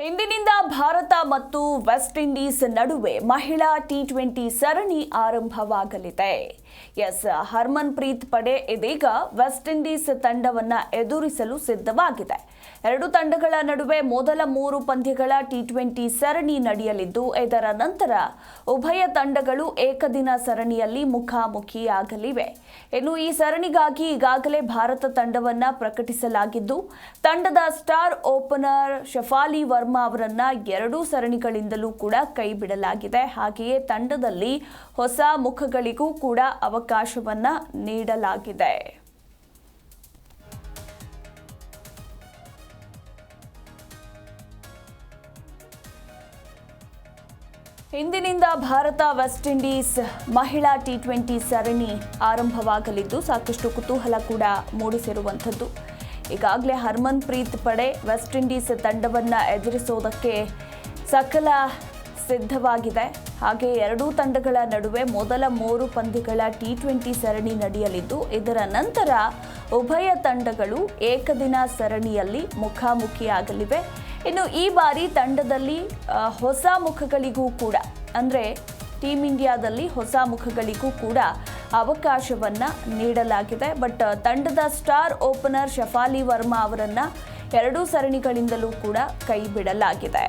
ಇಂದಿನಿಂದ ಭಾರತ ಮತ್ತು West Indies ನಡುವೆ ಮಹಿಳಾ ಟಿ20 ಸರಣಿ ಆರಂಭವಾಗಲಿದೆ. ಹರ್ಮನ್‌ಪ್ರೀತ್ ಪಡೆ ಇದೀಗ ವೆಸ್ಟ್ ಇಂಡೀಸ್ ತಂಡವನ್ನ ಎದುರಿಸಲು ಸಿದ್ಧವಾಗಿದೆ. ಎರಡು ತಂಡಗಳ ನಡುವೆ ಮೊದಲ 3 ಪಂದ್ಯಗಳ ಟಿ20 ಸರಣಿ ನಡೆಯಲಿದ್ದು, ಇದರ ನಂತರ ಉಭಯ ತಂಡಗಳು ಏಕದಿನ ಸರಣಿಯಲ್ಲಿ ಮುಖಾಮುಖಿಯಾಗಲಿವೆ. ಇನ್ನು ಈ ಸರಣಿಗಾಗಿ ಈಗಾಗಲೇ ಭಾರತ ತಂಡವನ್ನ ಪ್ರಕಟಿಸಲಾಗಿದ್ದು, ತಂಡದ ಸ್ಟಾರ್ ಓಪನರ್ ಶಫಾಲಿ ವರ್ಮಾ ಅವರನ್ನ 2 ಸರಣಿಗಳಿಂದಲೂ ಕೂಡ ಕೈಬಿಡಲಾಗಿದೆ. ಹಾಗೆಯೇ ತಂಡದಲ್ಲಿ ಹೊಸ ಮುಖಗಳಿಗೂ ಕೂಡ ಅವಕಾಶವನ್ನ ನೀಡಲಾಗಿದೆ. ಇಂದಿನಿಂದ ಭಾರತ ವೆಸ್ಟ್ ಇಂಡೀಸ್ ಮಹಿಳಾ ಟಿ20 ಸರಣಿ ಆರಂಭವಾಗಲಿದ್ದು, ಸಾಕಷ್ಟು ಕುತೂಹಲ ಕೂಡ ಮೂಡಿಸಿರುವಂಥದ್ದು. ಈಗಾಗಲೇ ಹರ್ಮನ್‌ಪ್ರೀತ್ ಪಡೆ ವೆಸ್ಟ್ ಇಂಡೀಸ್ ತಂಡವನ್ನ ಎದುರಿಸೋದಕ್ಕೆ ಸಕಲ ಸಿದ್ಧವಾಗಿದೆ. ಹಾಗೆ ಎರಡೂ ತಂಡಗಳ ನಡುವೆ ಮೊದಲ 3 ಪಂದ್ಯಗಳ ಟಿ20 ಸರಣಿ ನಡೆಯಲಿದ್ದು, ಇದರ ನಂತರ ಉಭಯ ತಂಡಗಳು ಏಕದಿನ ಸರಣಿಯಲ್ಲಿ ಮುಖಾಮುಖಿಯಾಗಲಿವೆ. ಇನ್ನು ಈ ಬಾರಿ ತಂಡದಲ್ಲಿ ಹೊಸ ಮುಖಗಳಿಗೂ ಕೂಡ, ಅಂದರೆ ಟೀಮ್ ಇಂಡಿಯಾದಲ್ಲಿ ಹೊಸ ಮುಖಗಳಿಗೂ ಕೂಡ ಅವಕಾಶವನ್ನ ನೀಡಲಾಗಿದೆ. ಬಟ್ ತಂಡದ ಸ್ಟಾರ್ ಓಪನರ್ ಶಫಾಲಿ ವರ್ಮಾ ಅವರನ್ನ 2 ಸರಣಿಗಳಿಂದಲೂ ಕೂಡ ಕೈ ಬಿಡಲಾಗಿದೆ.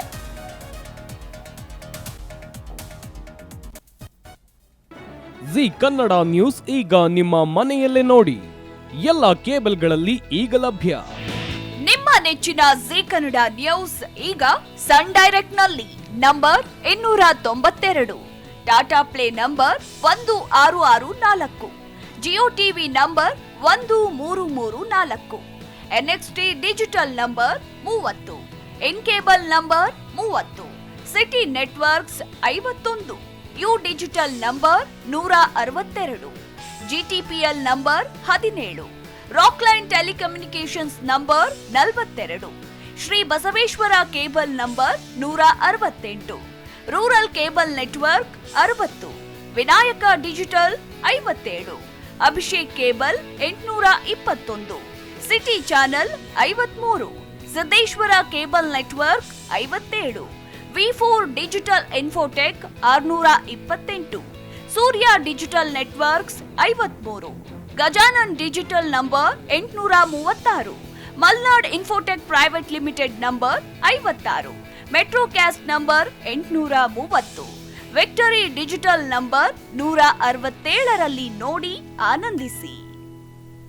ಜಿ ಕನ್ನಡ ನ್ಯೂಸ್ ಈಗ ನಿಮ್ಮ ಮನೆಯಲ್ಲೇ ನೋಡಿ. ಎಲ್ಲ ಕೇಬಲ್ಗಳಲ್ಲಿ ಈಗ ಲಭ್ಯ. ನಿಮ್ಮ ನೆಚ್ಚಿನ ಜಿ ಕನ್ನಡ ನ್ಯೂಸ್ ಈಗ ಸನ್ ಡೈರೆಕ್ಟ್ ನಲ್ಲಿ number 292, Tata play number 1664, Jio TV number 1334, NXT digital number 30, in cable number 30, city networks 51, U digital number 162, GTPL number 17, Rockline telecommunications number 42, Shri Basaveshwara cable number 168, rural cable network 60, Vinayaka digital 57, Abhishek cable 821, city channel 53, Siddeshwara cable network 57, ವಿ4 digital infotech 628, Surya digital networks 53, Gajanan digital number 836, Malnad infotech private limited number 56, Metrocast number 830, victory digital number 167ರಲ್ಲಿ ನೋಡಿ ಆನಂದಿಸಿ.